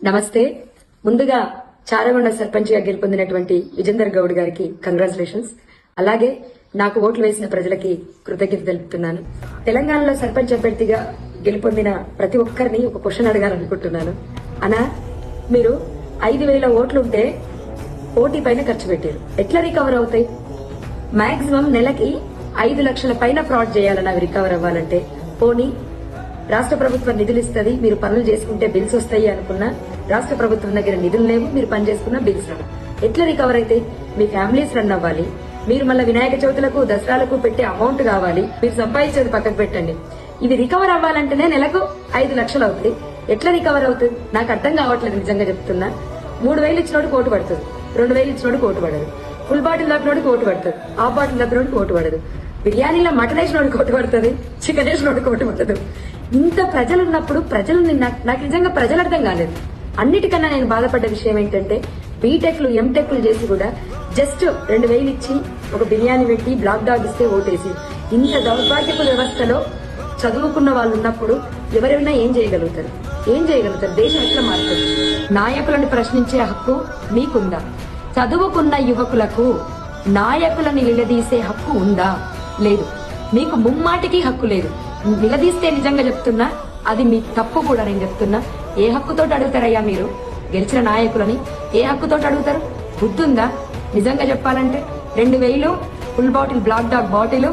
నమస్తే. ముందుగా చారగొండ సర్పంచ్ గా గెలుపొందినటువంటి విజేందర్ గౌడ్ గారికి కంగ్రాచులేషన్స్. అలాగే నాకు ఓట్లు వేసిన ప్రజలకి కృతజ్ఞత తెలుపుతున్నాను. తెలంగాణలో సర్పంచ్ అభ్యర్థిగా గెలుపొందిన ప్రతి ఒక్కరిని ఒక క్వశ్చన్ అడగాలనుకుంటున్నాను. అనా, మీరు 5,000 ఓట్లుంటే పోటీ పైన ఖర్చు పెట్టారు, ఎట్లా రికవర్ అవుతాయి? మాక్సిమం నెలకి 5 లక్షల పైన ఫ్రాడ్ చేయాలని అవి రికవర్ అవ్వాలంటే. పోనీ రాష్ట్ర ప్రభుత్వం నిధులు ఇస్తుంది, మీరు పనులు చేసుకుంటే బిల్స్ వస్తాయి అనుకున్నా రాష్ట్ర ప్రభుత్వం దగ్గర నిధులు లేవు, మీరు పని చేసుకున్న బిల్స్ రావు. ఎట్లా రికవర్ అయితే? మీ ఫ్యామిలీస్ రన్ అవ్వాలి, మీరు మళ్ళీ వినాయక చవితులకు దసరాలకు పెట్టే అమౌంట్ కావాలి, మీరు సంపాదించేది పక్కకు పెట్టండి. ఇవి రికవర్ అవ్వాలంటేనే నెలకు 5 లక్షలు అవుతుంది. ఎట్లా రికవర్ అవుతుంది నాకు అర్థం కావట్లేదు, నిజంగా చెప్తున్నా. 3,000 ఇచ్చినోడికి ఓటు పడుతుంది, 2,000 ఇచ్చినోడికి ఓటు పడదు, ఫుల్ బాటిల్ దప్పినోడికి ఓటు పడుతుంది, హాఫ్ బాటిల్ దప్పినోడికి ఓటు పడదు, బిర్యానీలో మటన్ వేసినోడికి ఓటు పడుతుంది, చికెన్ వేసినోడికి ఓటు పడదు. ఇంత ప్రజలు ఉన్నప్పుడు ప్రజలు నాకు నిజంగా ప్రజలు అర్థం కాలేదు. అన్నిటికన్నా నేను బాధపడ్డ విషయం ఏంటంటే, బీటెక్లు ఎంటెక్లు చేసి కూడా జస్ట్ 2,000 ఇచ్చి ఒక బిర్యానీ పెట్టి బ్లాక్ డాగ్ ఇస్తే ఓటేసి, ఇంత దౌర్భాగ్యపు వ్యవస్థలో చదువుకున్న వాళ్ళు ఉన్నప్పుడు ఎవరైనా ఏం చేయగలుగుతారు? దేశం ఎట్లా మారుతుంది? నాయకులను ప్రశ్నించే హక్కు మీకుందా? చదువుకున్న యువకులకు నాయకులను నిలదీసే హక్కు ఉందా? లేదు. మీకు ముమ్మాటికి హక్కు లేదు. నిలదీస్తే నిజంగా చెప్తున్నా, అది మీ తప్పు కూడా. నేను చెప్తున్నా, ఏ హక్కుతోటి అడుగుతారయ్యా మీరు గెలిచిన నాయకులని? ఏ హక్కుతోటి అడుగుతారు? బుద్ధుందా? నిజంగా చెప్పాలంటే 2,000 full bottle Black Dog bottle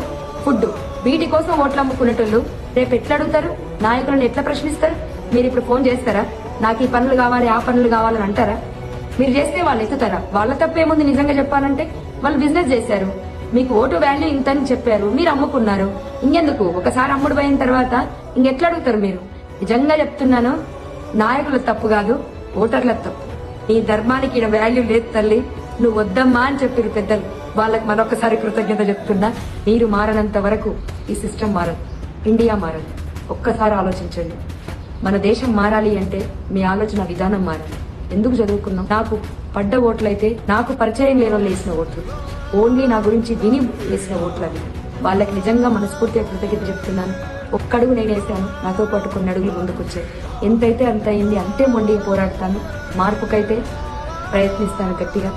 food, వీటి కోసం ఓట్లు అమ్ముకునేటోళ్ళు రేపు ఎట్లా అడుగుతారు? నాయకులను ఎట్లా ప్రశ్నిస్తారు? మీరు ఇప్పుడు ఫోన్ చేస్తారా, నాకు ఈ పనులు కావాలి ఆ పనులు కావాలని అంటారా? మీరు చేస్తే వాళ్ళు ఎత్తుతారా? వాళ్ళ తప్పేముంది? నిజంగా చెప్పాలంటే వాళ్ళు బిజినెస్ చేశారు, మీకు ఓటు వాల్యూ ఇంతని చెప్పారు, మీరు అమ్ముకున్నారు. ఇంకెందుకు? ఒకసారి అమ్ముడు పోయిన తర్వాత ఇంకెట్లా అడుగుతారు మీరు? నిజంగా చెప్తున్నాను, నాయకుల తప్పు కాదు, ఓటర్ల తప్పు. నీ ధర్మానికి ఈయన వాల్యూ లేదు తల్లి, నువ్వు వద్దమ్మా అని చెప్పారు పెద్దలు. వాళ్ళకి మరొకసారి కృతజ్ఞత చెప్తున్నా. మీరు మారనంత వరకు ఈ సిస్టమ్ మారదు, ఇండియా మారదు. ఒక్కసారి ఆలోచించండి. మన దేశం మారాలి అంటే మీ ఆలోచన విధానం మారాలి. ఎందుకు చదువుకున్నాం? నాకు పడ్డ ఓట్లయితే నాకు పరిచయం లేని వాళ్ళు వేసిన ఓట్లు, ఓన్లీ నా గురించి విని వేసిన ఓట్లు అవి. వాళ్ళకి నిజంగా మనస్ఫూర్తిగా కృతజ్ఞత చెప్తున్నాను. ఒక్కడుగు నేను వేసాను, నాతో పాటు కొన్ని అడుగులు ముందుకొచ్చాయి. ఎంతైతే అంత అయింది, అంతే మొండిగా పోరాడతాను. మార్పుకైతే ప్రయత్నిస్తాను గట్టిగా.